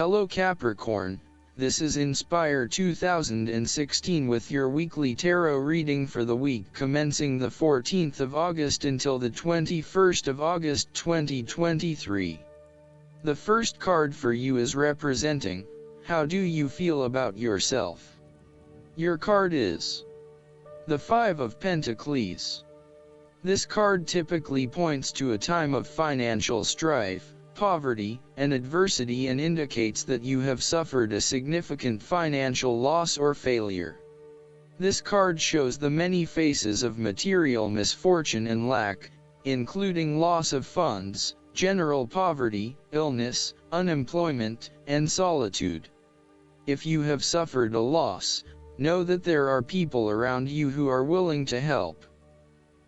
Hello Capricorn, this is Inspire 2016 with your weekly tarot reading for the week commencing the 14th of August until the 21st of August 2023. The first card for you is representing, how do you feel about yourself? Your card is the Five of Pentacles. This card typically points to a time of financial strife, poverty, and adversity and indicates that you have suffered a significant financial loss or failure. This card shows the many faces of material misfortune and lack, including loss of funds, general poverty, illness, unemployment, and solitude. If you have suffered a loss, know that there are people around you who are willing to help.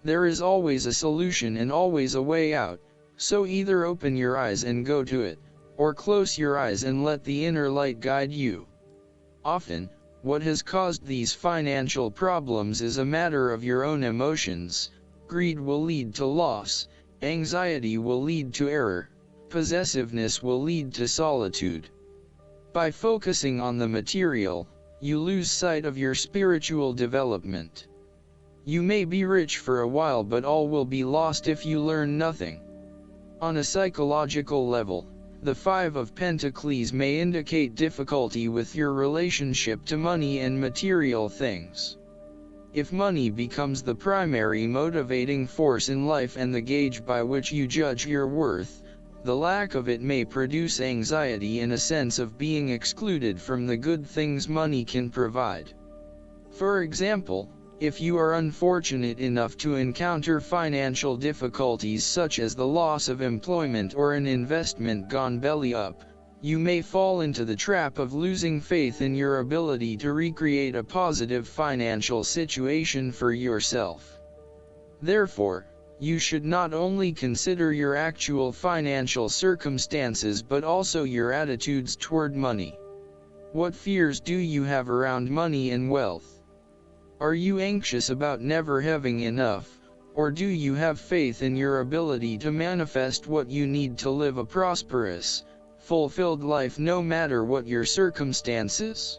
There is always a solution and always a way out. So either open your eyes and go to it, or close your eyes and let the inner light guide you. Often, what has caused these financial problems is a matter of your own emotions. Greed will lead to loss, anxiety will lead to error, possessiveness will lead to solitude. By focusing on the material, you lose sight of your spiritual development. You may be rich for a while, but all will be lost if you learn nothing. On a psychological level, the Five of Pentacles may indicate difficulty with your relationship to money and material things. If money becomes the primary motivating force in life and the gauge by which you judge your worth, the lack of it may produce anxiety and a sense of being excluded from the good things money can provide. For example, if you are unfortunate enough to encounter financial difficulties such as the loss of employment or an investment gone belly up, you may fall into the trap of losing faith in your ability to recreate a positive financial situation for yourself. Therefore, you should not only consider your actual financial circumstances but also your attitudes toward money. What fears do you have around money and wealth? Are you anxious about never having enough, or do you have faith in your ability to manifest what you need to live a prosperous, fulfilled life no matter what your circumstances?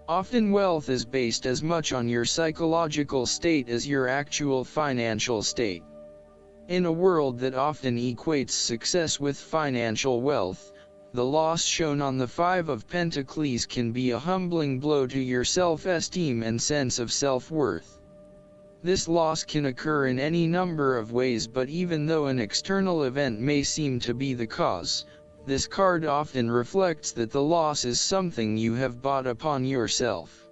Often wealth is based as much on your psychological state as your actual financial state. In a world that often equates success with financial wealth, the loss shown on the Five of Pentacles can be a humbling blow to your self-esteem and sense of self-worth. This loss can occur in any number of ways, but even though an external event may seem to be the cause, this card often reflects that the loss is something you have brought upon yourself.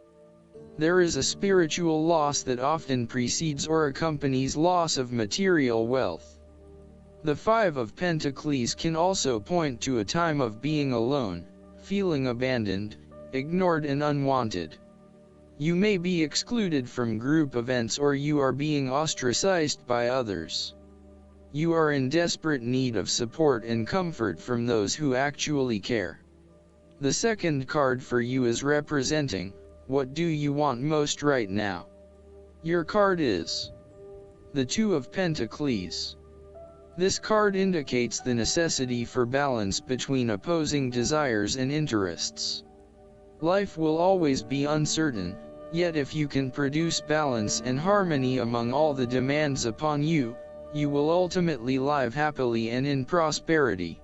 There is a spiritual loss that often precedes or accompanies loss of material wealth. The Five of Pentacles can also point to a time of being alone, feeling abandoned, ignored and unwanted. You may be excluded from group events or you are being ostracized by others. You are in desperate need of support and comfort from those who actually care. The second card for you is representing, what do you want most right now? Your card is the Two of Pentacles. This card indicates the necessity for balance between opposing desires and interests. Life will always be uncertain, yet if you can produce balance and harmony among all the demands upon you, you will ultimately live happily and in prosperity.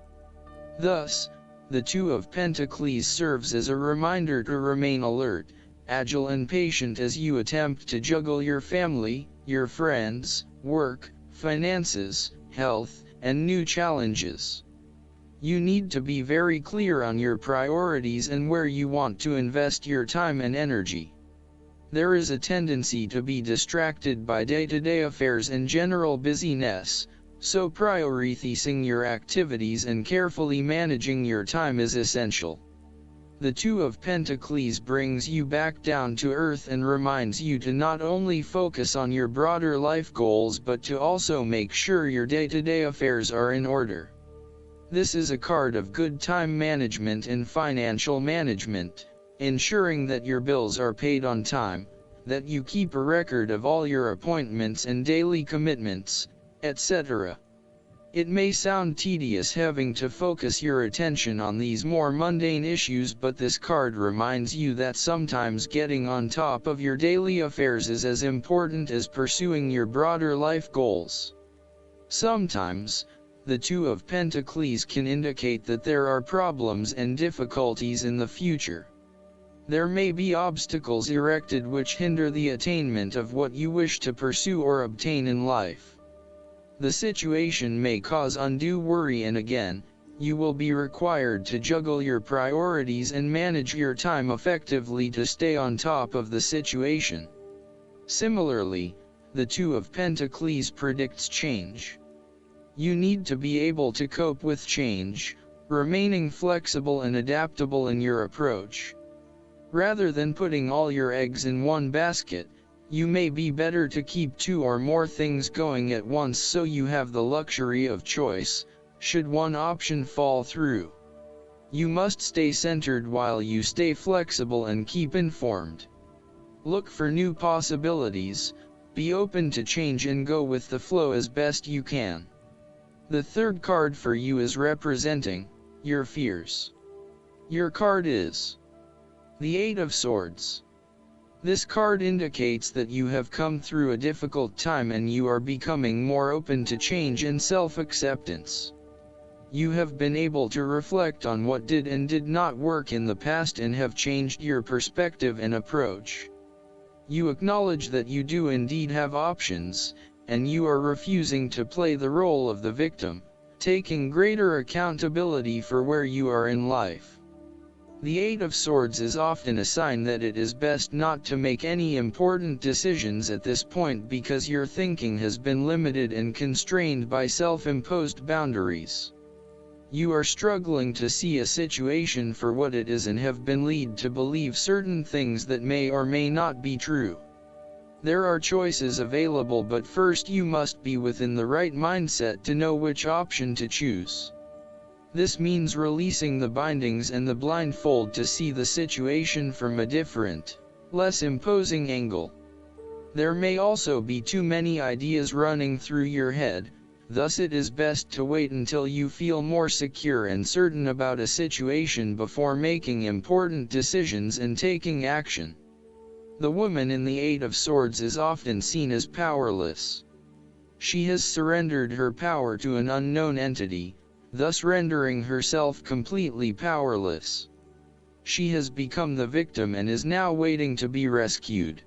Thus, the Two of Pentacles serves as a reminder to remain alert, agile and patient as you attempt to juggle your family, your friends, work, finances, health, and new challenges. You need to be very clear on your priorities and where you want to invest your time and energy. There is a tendency to be distracted by day-to-day affairs and general busyness, so prioritizing your activities and carefully managing your time is essential. The Two of Pentacles brings you back down to earth and reminds you to not only focus on your broader life goals but to also make sure your day-to-day affairs are in order. This is a card of good time management and financial management, ensuring that your bills are paid on time, that you keep a record of all your appointments and daily commitments, etc. It may sound tedious having to focus your attention on these more mundane issues, but this card reminds you that sometimes getting on top of your daily affairs is as important as pursuing your broader life goals. Sometimes, the Two of Pentacles can indicate that there are problems and difficulties in the future. There may be obstacles erected which hinder the attainment of what you wish to pursue or obtain in life. The situation may cause undue worry, and again, you will be required to juggle your priorities and manage your time effectively to stay on top of the situation. Similarly, the Two of Pentacles predicts change. You need to be able to cope with change, remaining flexible and adaptable in your approach. Rather than putting all your eggs in one basket, you may be better to keep two or more things going at once so you have the luxury of choice, should one option fall through. You must stay centered while you stay flexible and keep informed. Look for new possibilities, be open to change and go with the flow as best you can. The third card for you is representing your fears. Your card is the Eight of Swords. This card indicates that you have come through a difficult time and you are becoming more open to change and self-acceptance. You have been able to reflect on what did and did not work in the past and have changed your perspective and approach. You acknowledge that you do indeed have options, and you are refusing to play the role of the victim, taking greater accountability for where you are in life. The Eight of Swords is often a sign that it is best not to make any important decisions at this point because your thinking has been limited and constrained by self-imposed boundaries. You are struggling to see a situation for what it is and have been led to believe certain things that may or may not be true. There are choices available, but first you must be within the right mindset to know which option to choose. This means releasing the bindings and the blindfold to see the situation from a different, less imposing angle. There may also be too many ideas running through your head, thus it is best to wait until you feel more secure and certain about a situation before making important decisions and taking action. The woman in the Eight of Swords is often seen as powerless. She has surrendered her power to an unknown entity, thus rendering herself completely powerless. She has become the victim and is now waiting to be rescued.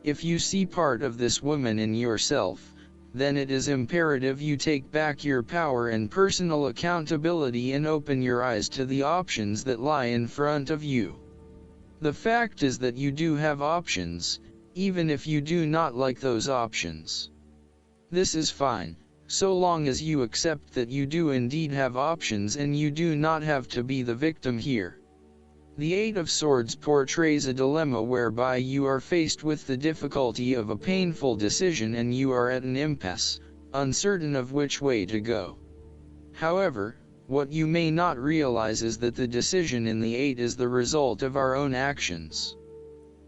If you see part of this woman in yourself, then it is imperative you take back your power and personal accountability and open your eyes to the options that lie in front of you. The fact is that you do have options, even if you do not like those options. This is fine, so long as you accept that you do indeed have options and you do not have to be the victim here. The Eight of Swords portrays a dilemma whereby you are faced with the difficulty of a painful decision and you are at an impasse, uncertain of which way to go. However, what you may not realize is that the decision in the Eight is the result of our own actions.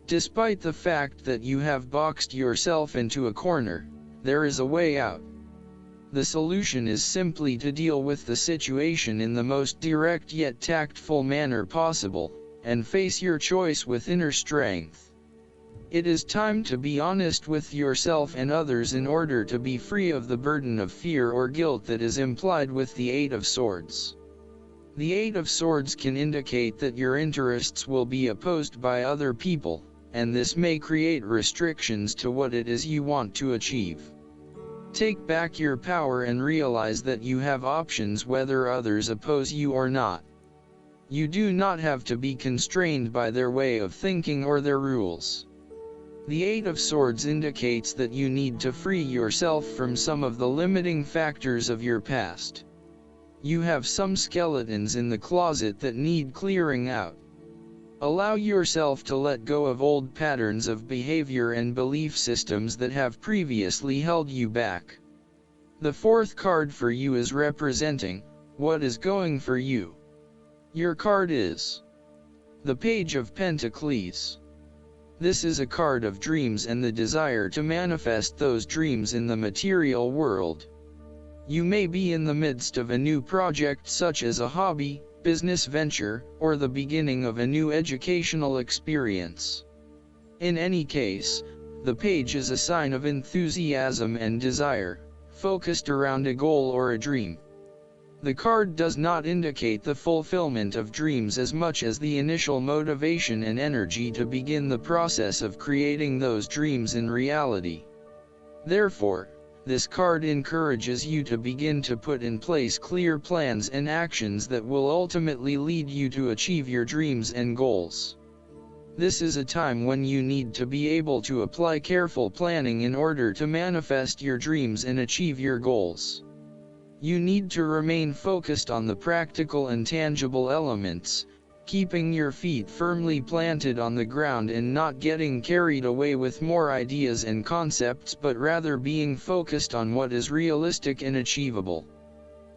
Despite the fact that you have boxed yourself into a corner, there is a way out. The solution is simply to deal with the situation in the most direct yet tactful manner possible, and face your choice with inner strength. It is time to be honest with yourself and others in order to be free of the burden of fear or guilt that is implied with the Eight of Swords. The Eight of Swords can indicate that your interests will be opposed by other people, and this may create restrictions to what it is you want to achieve. Take back your power and realize that you have options whether others oppose you or not. You do not have to be constrained by their way of thinking or their rules. The Eight of Swords indicates that you need to free yourself from some of the limiting factors of your past. You have some skeletons in the closet that need clearing out. Allow yourself to let go of old patterns of behavior and belief systems that have previously held you back. The fourth card for you is representing what is going for you. Your card is the Page of Pentacles. This is a card of dreams and the desire to manifest those dreams in the material world. You may be in the midst of a new project such as a hobby, business venture, or the beginning of a new educational experience. In any case, the page is a sign of enthusiasm and desire, focused around a goal or a dream. The card does not indicate the fulfillment of dreams as much as the initial motivation and energy to begin the process of creating those dreams in reality. Therefore, this card encourages you to begin to put in place clear plans and actions that will ultimately lead you to achieve your dreams and goals. This is a time when you need to be able to apply careful planning in order to manifest your dreams and achieve your goals. You need to remain focused on the practical and tangible elements, keeping your feet firmly planted on the ground and not getting carried away with more ideas and concepts, but rather being focused on what is realistic and achievable.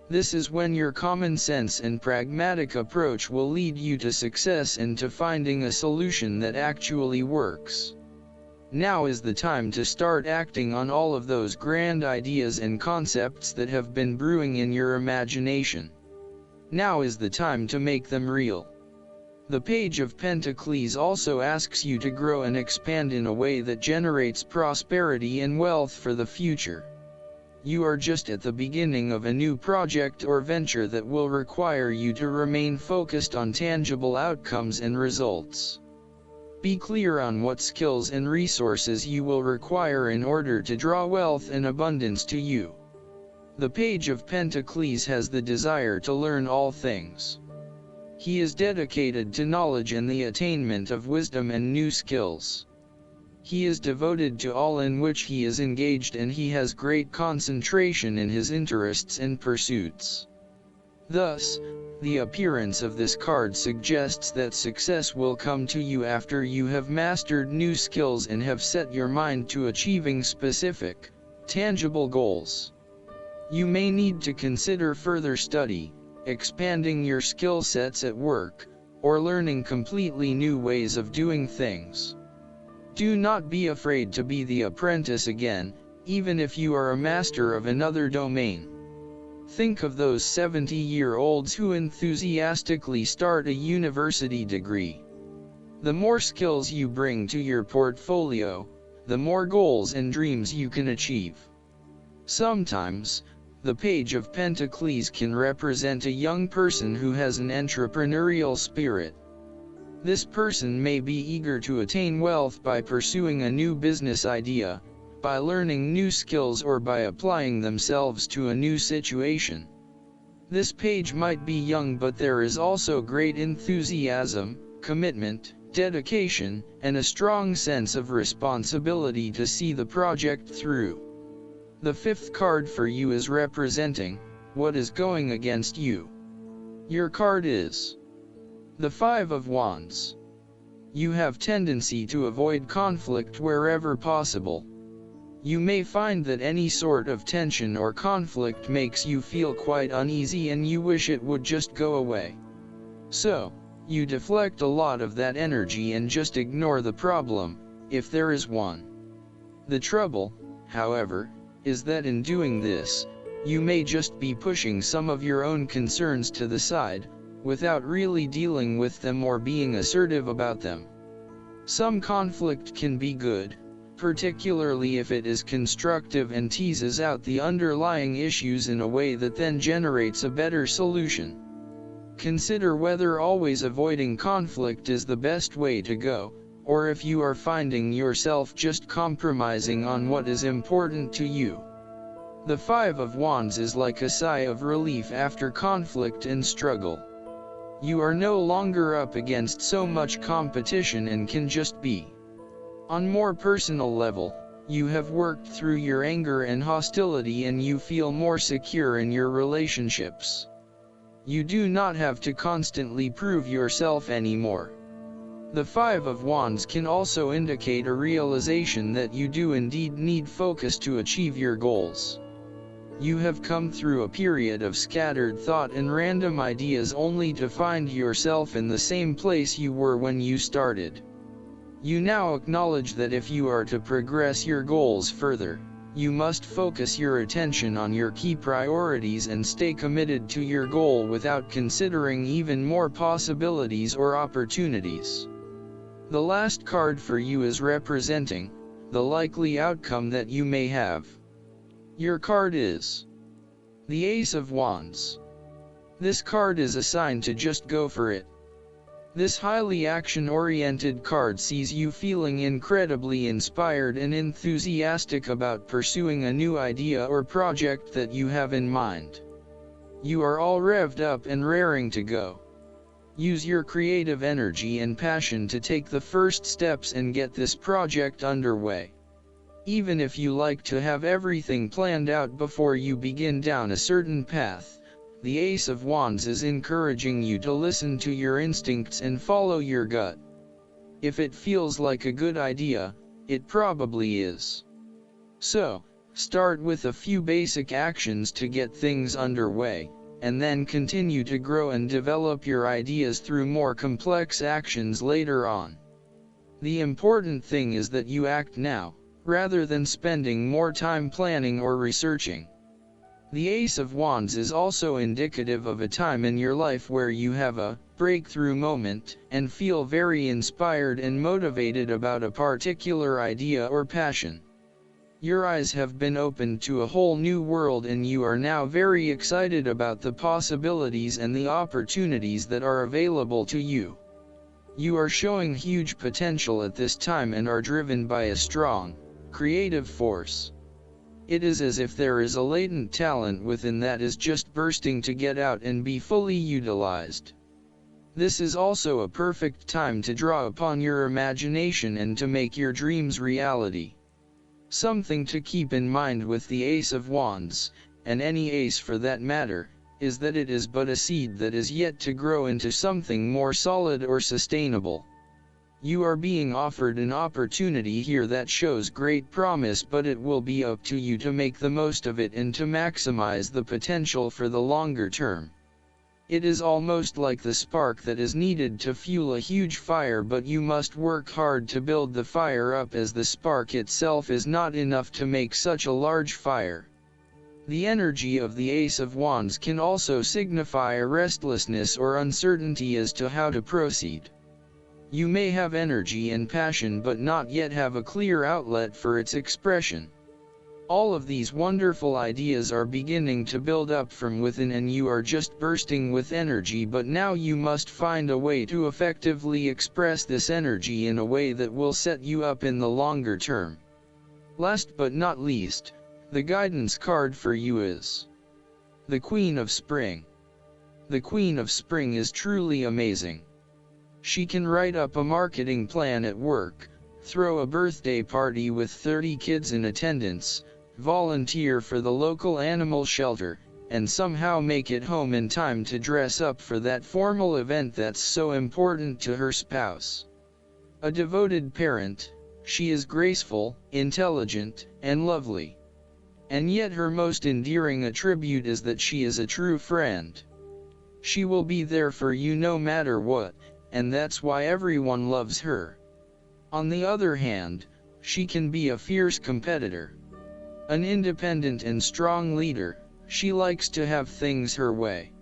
This is when your common sense and pragmatic approach will lead you to success and to finding a solution that actually works. Now is the time to start acting on all of those grand ideas and concepts that have been brewing in your imagination. Now is the time to make them real. The Page of Pentacles also asks you to grow and expand in a way that generates prosperity and wealth for the future. You are just at the beginning of a new project or venture that will require you to remain focused on tangible outcomes and results. Be clear on what skills and resources you will require in order to draw wealth and abundance to you. The Page of Pentacles has the desire to learn all things. He is dedicated to knowledge and the attainment of wisdom and new skills. He is devoted to all in which he is engaged, and he has great concentration in his interests and pursuits. Thus, the appearance of this card suggests that success will come to you after you have mastered new skills and have set your mind to achieving specific, tangible goals. You may need to consider further study, expanding your skill sets at work, or learning completely new ways of doing things. Do not be afraid to be the apprentice again, even if you are a master of another domain. Think of those 70-year-olds who enthusiastically start a university degree. The more skills you bring to your portfolio, the more goals and dreams you can achieve. Sometimes, the Page of Pentacles can represent a young person who has an entrepreneurial spirit. This person may be eager to attain wealth by pursuing a new business idea, by learning new skills, or by applying themselves to a new situation. This page might be young, but there is also great enthusiasm, commitment, dedication, and a strong sense of responsibility to see the project through. The fifth card for you is representing what is going against you. Your card is the Five of Wands. You have tendency to avoid conflict wherever possible. You may find that any sort of tension or conflict makes you feel quite uneasy and you wish it would just go away. So, you deflect a lot of that energy and just ignore the problem, if there is one. The trouble, however, is that in doing this, you may just be pushing some of your own concerns to the side, without really dealing with them or being assertive about them. Some conflict can be good, particularly if it is constructive and teases out the underlying issues in a way that then generates a better solution. Consider whether always avoiding conflict is the best way to go, or if you are finding yourself just compromising on what is important to you. The Five of Wands is like a sigh of relief after conflict and struggle. You are no longer up against so much competition and can just be. On more personal level, you have worked through your anger and hostility and you feel more secure in your relationships. You do not have to constantly prove yourself anymore. The Five of Wands can also indicate a realization that you do indeed need focus to achieve your goals. You have come through a period of scattered thought and random ideas only to find yourself in the same place you were when you started. You now acknowledge that if you are to progress your goals further, You must focus your attention on your key priorities and stay committed to your goal without considering even more possibilities or opportunities. The last card for you is representing the likely outcome that you may have. Your card is the Ace of Wands. This card is assigned to just go for it. This highly action-oriented card sees you feeling incredibly inspired and enthusiastic about pursuing a new idea or project that you have in mind. You are all revved up and raring to go. Use your creative energy and passion to take the first steps and get this project underway. Even if you like to have everything planned out before you begin down a certain path, the Ace of Wands is encouraging you to listen to your instincts and follow your gut. If it feels like a good idea, it probably is. So, start with a few basic actions to get things underway, and then continue to grow and develop your ideas through more complex actions later on. The important thing is that you act now, rather than spending more time planning or researching. The Ace of Wands is also indicative of a time in your life where you have a breakthrough moment and feel very inspired and motivated about a particular idea or passion. Your eyes have been opened to a whole new world and you are now very excited about the possibilities and the opportunities that are available to you. You are showing huge potential at this time and are driven by a strong, creative force. It is as if there is a latent talent within that is just bursting to get out and be fully utilized. This is also a perfect time to draw upon your imagination and to make your dreams reality. Something to keep in mind with the Ace of Wands, and any ace for that matter, is that it is but a seed that is yet to grow into something more solid or sustainable. You are being offered an opportunity here that shows great promise, but it will be up to you to make the most of it and to maximize the potential for the longer term. It is almost like the spark that is needed to fuel a huge fire, but you must work hard to build the fire up, as the spark itself is not enough to make such a large fire. The energy of the Ace of Wands can also signify a restlessness or uncertainty as to how to proceed. You may have energy and passion but not yet have a clear outlet for its expression. All of these wonderful ideas are beginning to build up from within and you are just bursting with energy, but now you must find a way to effectively express this energy in a way that will set you up in the longer term. Last but not least, the guidance card for you is the Queen of Spring. The Queen of Spring is truly amazing. She can write up a marketing plan at work, throw a birthday party with 30 kids in attendance, volunteer for the local animal shelter, and somehow make it home in time to dress up for that formal event that's so important to her spouse. A devoted parent, she is graceful, intelligent, and lovely. And yet her most endearing attribute is that she is a true friend. She will be there for you no matter what, and that's why everyone loves her. On the other hand, she can be a fierce competitor. An independent and strong leader, she likes to have things her way.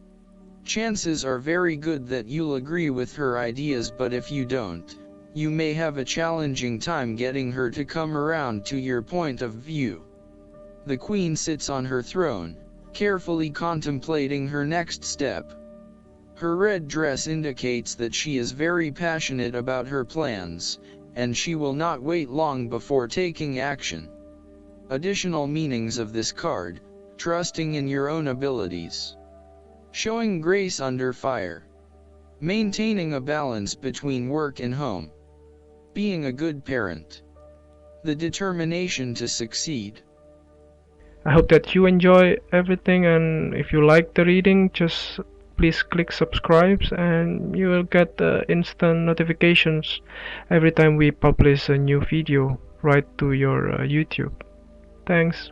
Chances are very good that you'll agree with her ideas, but if you don't, you may have a challenging time getting her to come around to your point of view. The Queen sits on her throne, carefully contemplating her next step. Her red dress indicates that she is very passionate about her plans, and she will not wait long before taking action. Additional meanings of this card: trusting in your own abilities, showing grace under fire, maintaining a balance between work and home, being a good parent, the determination to succeed. I hope that you enjoy everything, and if you like the reading, just please click subscribe and you will get instant notifications every time we publish a new video right to your YouTube. Thanks.